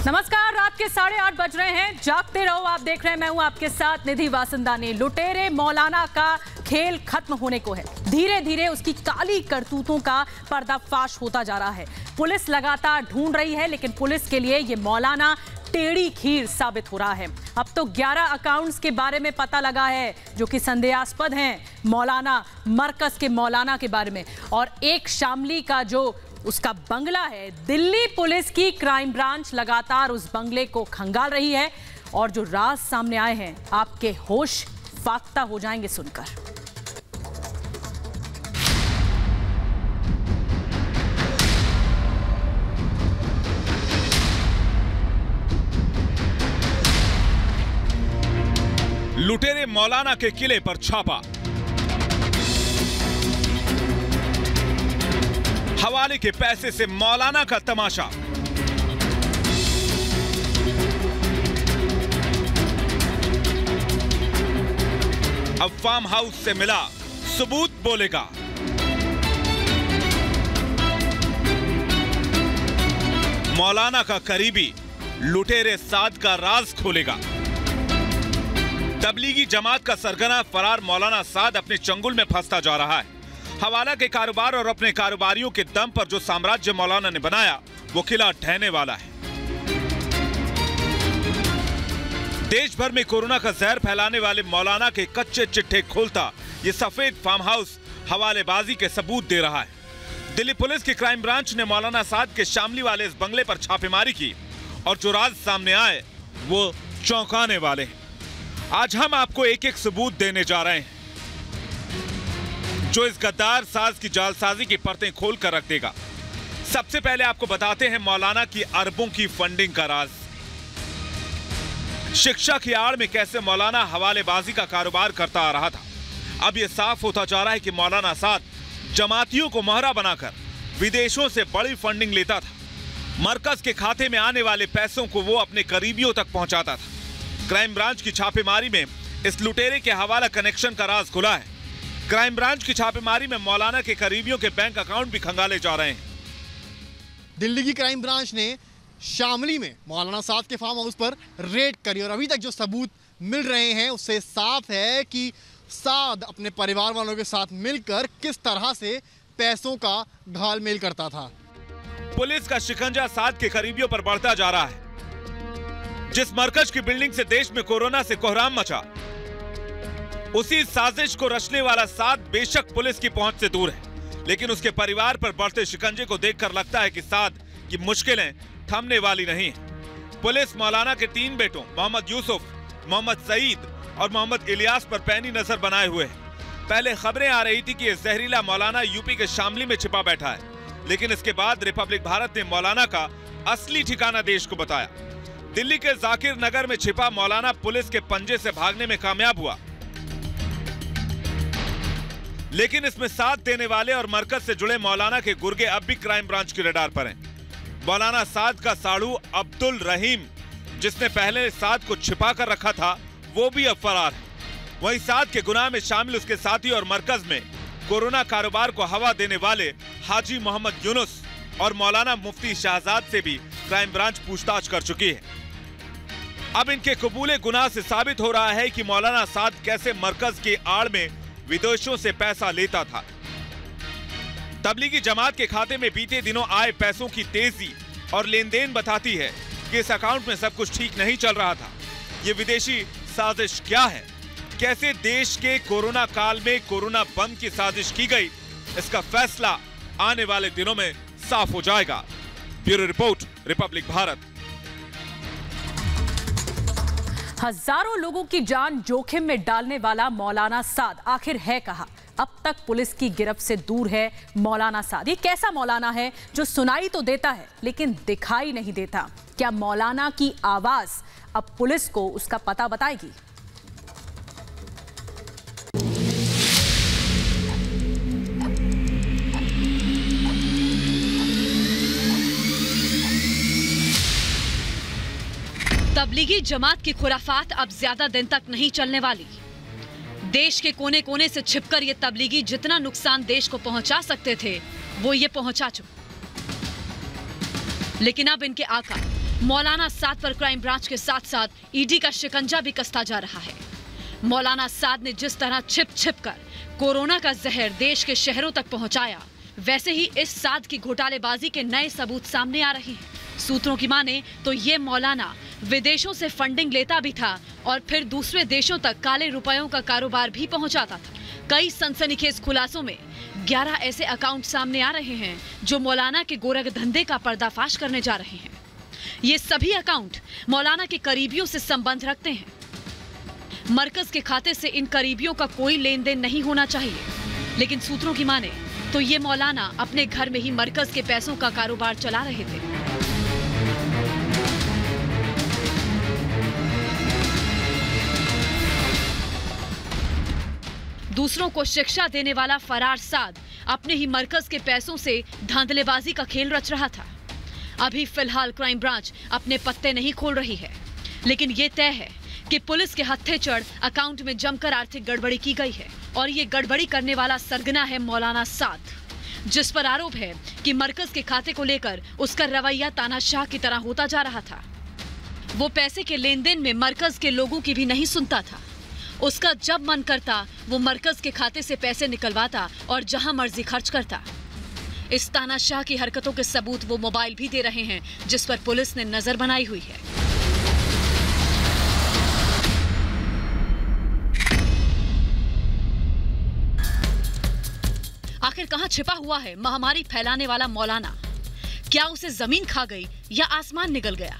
नमस्कार, रात के 8:30 बज रहे हैं। जागते रहो, आप देख रहे हैं, मैं हूं आपके साथ निधि वासंदानी। लुटेरे मौलाना का खेल खत्म होने को है। धीरे धीरे उसकी काली करतूतों का पर्दाफाश होता जा रहा है। पुलिस लगातार ढूंढ रही है, लेकिन पुलिस के लिए ये मौलाना टेढ़ी खीर साबित हो रहा है। अब तो 11 अकाउंट्स के बारे में पता लगा है जो कि संदेहास्पद हैं। मौलाना मरकज के मौलाना के बारे में, और एक शामली का जो उसका बंगला है। दिल्ली पुलिस की क्राइम ब्रांच लगातार उस बंगले को खंगाल रही है, और जो राज सामने आए हैं आपके होश फाख्ता हो जाएंगे सुनकर। लुटेरे मौलाना के किले पर छापा। हवाले के पैसे से मौलाना का तमाशा। अब फार्म हाउस से मिला सबूत बोलेगा। मौलाना का करीबी लुटेरे साद का राज खोलेगा। तबलीगी जमात का सरगना फरार मौलाना साद अपने चंगुल में फंसता जा रहा है। हवाला के कारोबार और अपने कारोबारियों के दम पर जो साम्राज्य मौलाना ने बनाया, वो किला ढहने वाला है। देश भर में कोरोना का जहर फैलाने वाले मौलाना के कच्चे चिट्ठे खोलता ये सफेद फार्म हाउस हवालेबाजी के सबूत दे रहा है। दिल्ली पुलिस की क्राइम ब्रांच ने मौलाना साद के शामली वाले इस बंगले पर छापेमारी की, और जो राज सामने आए वो चौंकाने वाले हैं। आज हम आपको एक एक सबूत देने जा रहे हैं जो इस गद्दार साज की जालसाजी की परतें खोल कर रख देगा। सबसे पहले आपको बताते हैं मौलाना की अरबों की फंडिंग का राज। शिक्षा की आड़ में कैसे मौलाना हवालेबाजी का कारोबार करता आ रहा था। अब यह साफ होता जा रहा है कि मौलाना साद जमातियों को मोहरा बनाकर विदेशों से बड़ी फंडिंग लेता था। मरकज के खाते में आने वाले पैसों को वो अपने करीबियों तक पहुंचाता था। क्राइम ब्रांच की छापेमारी में इस लुटेरे के हवाला कनेक्शन का राज खुला है। क्राइम ब्रांच की छापेमारी में मौलाना के करीबियों के बैंक अकाउंट भी खंगाले जा रहे हैं। दिल्ली की क्राइम ब्रांच ने शामली में मौलाना साद के फार्म हाउस पर रेड करी, और अभी तक जो सबूत मिल रहे हैं उससे साफ है कि साद अपने परिवार वालों के साथ मिलकर किस तरह से पैसों का घालमेल करता था। पुलिस का शिकंजा साद के करीबियों पर बढ़ता जा रहा है। जिस मरकज की बिल्डिंग से देश में कोरोना से कोहराम मचा, उसी साजिश को रचने वाला साद बेशक पुलिस की पहुंच से दूर है, लेकिन उसके परिवार पर बढ़ते शिकंजे को देखकर लगता है कि साद की मुश्किलें थमने वाली नहीं है। पुलिस मौलाना के 3 बेटों मोहम्मद यूसुफ, मोहम्मद सईद और मोहम्मद इलियास पर पैनी नजर बनाए हुए है। पहले खबरें आ रही थी कि यह जहरीला मौलाना यूपी के शामली में छिपा बैठा है, लेकिन इसके बाद रिपब्लिक भारत ने मौलाना का असली ठिकाना देश को बताया। दिल्ली के जाकिर नगर में छिपा मौलाना पुलिस के पंजे से भागने में कामयाब हुआ, लेकिन इसमें साथ देने वाले और मरकज से जुड़े मौलाना के गुर्गे अब भी क्राइम ब्रांच की रडार पर हैं। मौलाना साद का साड़ू अब्दुल रहीम, जिसने पहले साद को छिपा कर रखा था, वो भी अब फरार है। वहीं साद के गुनाह में शामिल उसके साथी और मरकज में कोरोना कारोबार को हवा देने वाले हाजी मोहम्मद यूनुस और मौलाना मुफ्ती शहजाद से भी क्राइम ब्रांच पूछताछ कर चुकी है। अब इनके कबूले गुनाह से साबित हो रहा है कि मौलाना साद कैसे मरकज की आड़ में विदेशों से पैसा लेता था। तबलीगी जमात के खाते में बीते दिनों आए पैसों की तेजी और लेन देन बताती है कि इस अकाउंट में सब कुछ ठीक नहीं चल रहा था। ये विदेशी साजिश क्या है, कैसे देश के कोरोना काल में कोरोना बम की साजिश की गई, इसका फैसला आने वाले दिनों में साफ हो जाएगा। Bureau report, Republic Bharat. हजारों लोगों की जान जोखिम में डालने वाला मौलाना साद आखिर है कहां? अब तक पुलिस की गिरफ्त से दूर है मौलाना साद। ये कैसा मौलाना है जो सुनाई तो देता है लेकिन दिखाई नहीं देता? क्या मौलाना की आवाज अब पुलिस को उसका पता बताएगी? तबलीगी जमात की खुराफात अब ज्यादा दिन तक नहीं चलने वाली। देश के कोने कोने से छिपकर ये तबलीगी जितना नुकसान देश को पहुंचा सकते थे वो ये पहुंचा चुके। लेकिन अब इनके आका मौलाना साद पर क्राइम ब्रांच के साथ साथ ईडी का शिकंजा भी कसता जा रहा है। मौलाना साद ने जिस तरह छिप छिप कर कोरोना का जहर देश के शहरों तक पहुंचाया, वैसे ही इस साद की घोटालेबाजी के नए सबूत सामने आ रहे हैं। सूत्रों की माने तो ये मौलाना विदेशों से फंडिंग लेता भी था और फिर दूसरे देशों तक काले रुपयों का कारोबार भी पहुंचाता था। कई सनसनीखेज खुलासों में 11 ऐसे अकाउंट सामने आ रहे हैं जो मौलाना के गोरख धंधे का पर्दाफाश करने जा रहे हैं। ये सभी अकाउंट मौलाना के करीबियों से संबंध रखते हैं। मरकज के खाते से इन करीबियों का कोई लेन देन नहीं होना चाहिए, लेकिन सूत्रों की माने तो ये मौलाना अपने घर में ही मरकज के पैसों का कारोबार चला रहे थे। दूसरों को शिक्षा देने वाला फरार साद अपने ही मरकज के पैसों से धांधलेबाजी का खेल रच रहा था। अभी फिलहाल क्राइम ब्रांच अपने पत्ते नहीं खोल रही है, लेकिन ये तय है कि पुलिस के हत्थे चढ़ अकाउंट में जमकर आर्थिक गड़बड़ी की गई है और ये गड़बड़ी करने वाला सरगना है मौलाना साद, जिस पर आरोप है कि मरकज के खाते को लेकर उसका रवैया तानाशाह की तरह होता जा रहा था। वो पैसे के लेन देन में मरकज के लोगों की भी नहीं सुनता था। उसका जब मन करता वो मरकज के खाते से पैसे निकलवाता और जहां मर्जी खर्च करता। इस तानाशाह की हरकतों के सबूत वो मोबाइल भी दे रहे हैं, जिस पर पुलिस ने नजर बनाई हुई है। आखिर कहां छिपा हुआ है महामारी फैलाने वाला मौलाना? क्या उसे जमीन खा गई या आसमान निगल गया?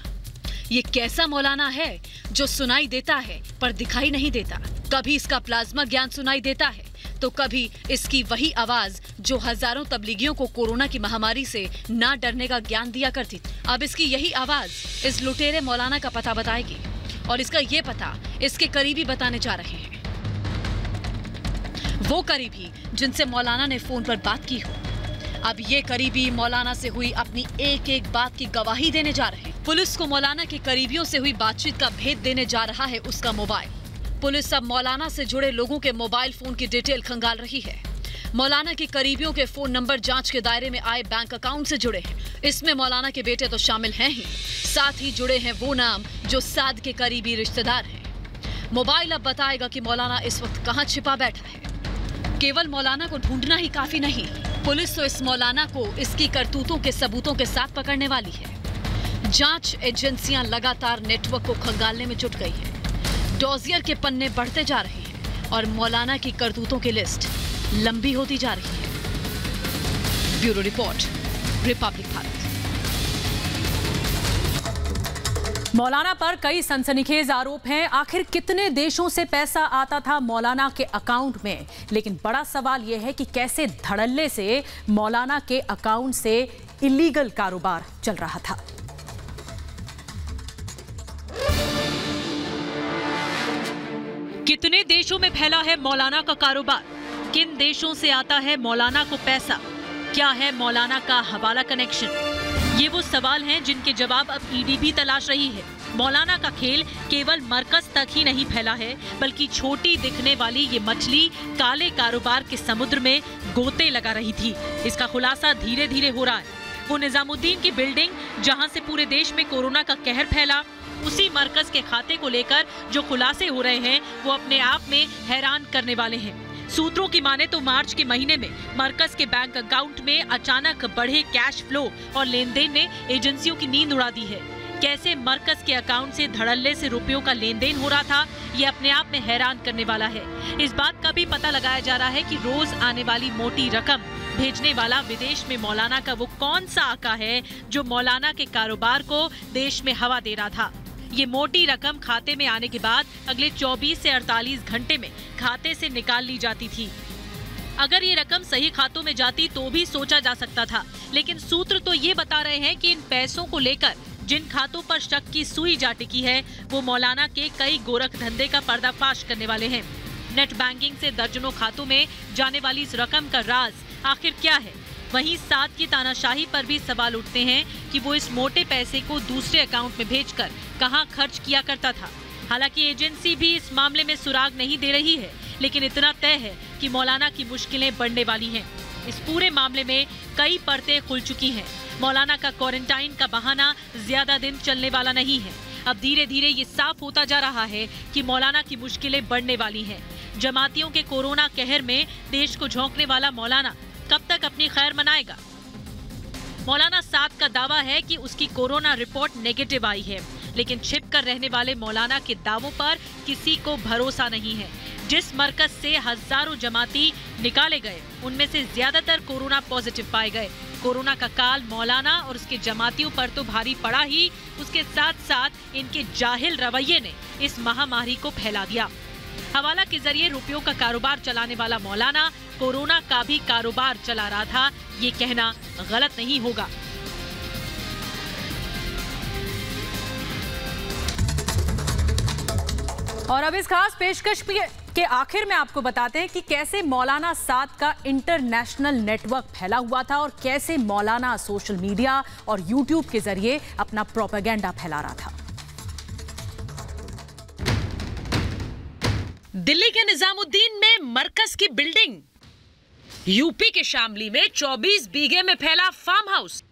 ये कैसा मौलाना है जो सुनाई देता है पर दिखाई नहीं देता? कभी इसका प्लाज्मा ज्ञान सुनाई देता है तो कभी इसकी वही आवाज जो हजारों तबलीगियों को कोरोना की महामारी से ना डरने का ज्ञान दिया करती थी। अब इसकी यही आवाज इस लुटेरे मौलाना का पता बताएगी और इसका ये पता इसके करीबी बताने जा रहे हैं। वो करीबी जिनसे मौलाना ने फोन पर बात की हो। अब ये करीबी मौलाना से हुई अपनी एक एक बात की गवाही देने जा रहे हैं। पुलिस को मौलाना के करीबियों से हुई बातचीत का भेद देने जा रहा है उसका मोबाइल। पुलिस अब मौलाना से जुड़े लोगों के मोबाइल फोन की डिटेल खंगाल रही है। मौलाना के करीबियों के फोन नंबर जांच के दायरे में आए बैंक अकाउंट से जुड़े हैं। इसमें मौलाना के बेटे तो शामिल हैं ही, साथ ही जुड़े हैं वो नाम जो साद के करीबी रिश्तेदार हैं। मोबाइल अब बताएगा कि मौलाना इस वक्त कहां छिपा बैठा है। केवल मौलाना को ढूंढना ही काफी नहीं, पुलिस तो इस मौलाना को इसकी करतूतों के सबूतों के साथ पकड़ने वाली है। जांच एजेंसियां लगातार नेटवर्क को खंगालने में जुट गई है। डॉजियर के पन्ने बढ़ते जा रहे हैं और मौलाना की करतूतों की लिस्ट लंबी होती जा रही है। Bureau report, Republic Bharat. मौलाना पर कई सनसनीखेज आरोप हैं। आखिर कितने देशों से पैसा आता था मौलाना के अकाउंट में? लेकिन बड़ा सवाल यह है कि कैसे धड़ल्ले से मौलाना के अकाउंट से इलीगल कारोबार चल रहा था। कितने देशों में फैला है मौलाना का कारोबार? किन देशों से आता है मौलाना को पैसा? क्या है मौलाना का हवाला कनेक्शन? ये वो सवाल हैं जिनके जवाब अब ईडी भी तलाश रही है। मौलाना का खेल केवल मरकज तक ही नहीं फैला है, बल्कि छोटी दिखने वाली ये मछली काले कारोबार के समुद्र में गोते लगा रही थी। इसका खुलासा धीरे धीरे हो रहा है। वो निजामुद्दीन की बिल्डिंग जहां से पूरे देश में कोरोना का कहर फैला, उसी मरकज के खाते को लेकर जो खुलासे हो रहे हैं वो अपने आप में हैरान करने वाले हैं। सूत्रों की माने तो मार्च के महीने में मरकज के बैंक अकाउंट में अचानक बढ़े कैश फ्लो और लेन देन ने एजेंसियों की नींद उड़ा दी है। कैसे मरकज के अकाउंट से धड़ल्ले से रुपयों का लेन देन हो रहा था, ये अपने आप में हैरान करने वाला है। इस बात का भी पता लगाया जा रहा है कि रोज आने वाली मोटी रकम भेजने वाला विदेश में मौलाना का वो कौन सा आका है जो मौलाना के कारोबार को देश में हवा दे रहा था। ये मोटी रकम खाते में आने के बाद अगले 24 से 48 घंटे में खाते से निकाल ली जाती थी। अगर ये रकम सही खातों में जाती तो भी सोचा जा सकता था, लेकिन सूत्र तो ये बता रहे हैं कि इन पैसों को लेकर जिन खातों पर शक की सुई जा टिकी है वो मौलाना के कई गोरख धंधे का पर्दाफाश करने वाले हैं। नेट बैंकिंग से दर्जनों खातों में जाने वाली इस रकम का राज आखिर क्या है? वहीं साद की तानाशाही पर भी सवाल उठते हैं कि वो इस मोटे पैसे को दूसरे अकाउंट में भेजकर कहां खर्च किया करता था। हालांकि एजेंसी भी इस मामले में सुराग नहीं दे रही है, लेकिन इतना तय है कि मौलाना की मुश्किलें बढ़ने वाली हैं। इस पूरे मामले में कई परतें खुल चुकी हैं। मौलाना का क्वारंटाइन का बहाना ज्यादा दिन चलने वाला नहीं है। अब धीरे धीरे ये साफ होता जा रहा है कि मौलाना की मुश्किलें बढ़ने वाली हैं। जमातियों के कोरोना कहर में देश को झोंकने वाला मौलाना कब तक अपनी खैर मनाएगा? मौलाना साद का दावा है कि उसकी कोरोना रिपोर्ट नेगेटिव आई है, लेकिन छिप कर रहने वाले मौलाना के दावों पर किसी को भरोसा नहीं है। जिस मरकज से हजारों जमाती निकाले गए, उनमें से ज्यादातर कोरोना पॉजिटिव पाए गए। कोरोना का काल मौलाना और उसके जमातियों पर तो भारी पड़ा ही, उसके साथ साथ इनके जाहिल रवैये ने इस महामारी को फैला दिया। हवाला के जरिए रुपयों का कारोबार चलाने वाला मौलाना कोरोना का भी कारोबार चला रहा था, ये कहना गलत नहीं होगा। और अब इस खास पेशकश के आखिर में आपको बताते हैं कि कैसे मौलाना साद का इंटरनेशनल नेटवर्क फैला हुआ था और कैसे मौलाना सोशल मीडिया और यूट्यूब के जरिए अपना प्रोपेगेंडा फैला रहा था। दिल्ली के निजामुद्दीन में मरकज की बिल्डिंग, यूपी के शामली में 24 बीघे में फैला फार्म हाउस,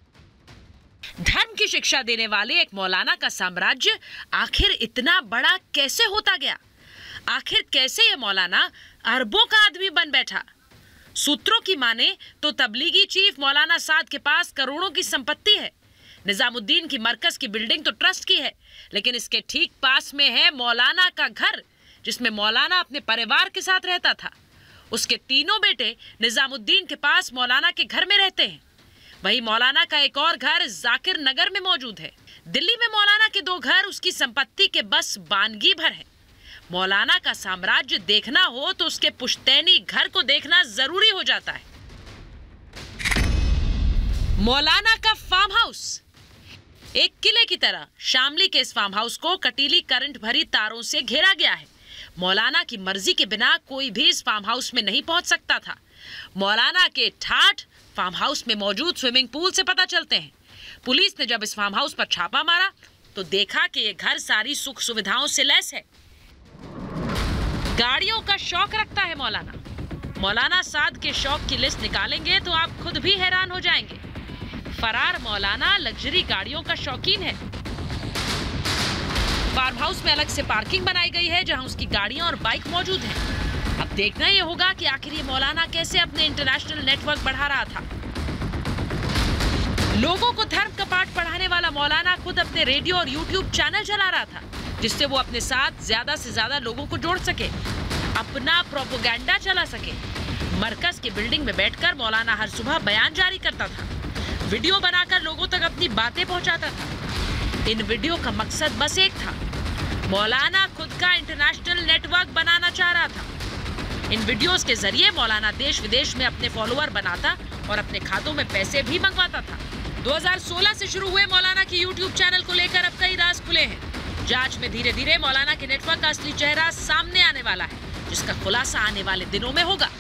धर्म की शिक्षा देने वाले एक मौलाना का साम्राज्य आखिर इतना बड़ा कैसे होता गया? आखिर कैसे ये मौलाना अरबों का आदमी बन बैठा? सूत्रों की माने तो तबलीगी चीफ मौलाना साद के पास करोड़ों की संपत्ति है। निजामुद्दीन की मरकज की बिल्डिंग तो ट्रस्ट की है, लेकिन इसके ठीक पास में है मौलाना का घर, जिसमें मौलाना अपने परिवार के साथ रहता था। उसके तीनों बेटे निजामुद्दीन के पास मौलाना के घर में रहते हैं। वही मौलाना का एक और घर जाकिर नगर में मौजूद है। दिल्ली में मौलाना के 2 घर उसकी संपत्ति के बस बानगी भर है। मौलाना का साम्राज्य देखना हो तो उसके पुश्तैनी घर को देखना जरूरी हो जाता है। मौलाना का फार्म हाउस एक किले की तरह, शामली के इस फार्म हाउस को कटीली करंट भरी तारों से घेरा गया है। मौलाना की मर्जी के बिना कोई भी इस फार्म हाउस में नहीं पहुंच सकता था। मौलाना के ठाठ फार्म हाउस में मौजूद स्विमिंग पूल से पता चलते हैं। पुलिस ने जब इस फार्म हाउस पर छापा मारा तो देखा कि ये घर सारी सुख सुविधाओं से लैस है। गाड़ियों का शौक रखता है मौलाना। मौलाना साद के शौक की लिस्ट निकालेंगे तो आप खुद भी हैरान हो जाएंगे। फरार मौलाना लग्जरी गाड़ियों का शौकीन है। फार्म हाउस में अलग से पार्किंग बनाई गई है, जहां उसकी गाड़ियां और बाइक मौजूद हैं। अब देखना यह होगा कि आखिर ये मौलाना कैसे अपने इंटरनेशनल नेटवर्क बढ़ा रहा था। लोगों को धर्म का पाठ पढ़ाने वाला मौलाना खुद अपने रेडियो और यूट्यूब चैनल चला रहा था, जिससे वो अपने साथ ज्यादा से ज्यादा लोगों को जोड़ सके, अपना प्रोपेगेंडा चला सके। मरकज की बिल्डिंग में बैठकर मौलाना हर सुबह बयान जारी करता था, वीडियो बनाकर लोगों तक अपनी बातें पहुंचाता था। इन वीडियो का मकसद बस एक था, मौलाना खुद का इंटरनेशनल नेटवर्क बनाना चाह रहा था। इन वीडियोस के जरिए मौलाना देश विदेश में अपने फॉलोअर बनाता और अपने खातों में पैसे भी मंगवाता था। 2016 से शुरू हुए मौलाना के यूट्यूब चैनल को लेकर अब कई राज खुले हैं। जांच में धीरे धीरे मौलाना के नेटवर्क का असली चेहरा सामने आने वाला है, जिसका खुलासा आने वाले दिनों में होगा।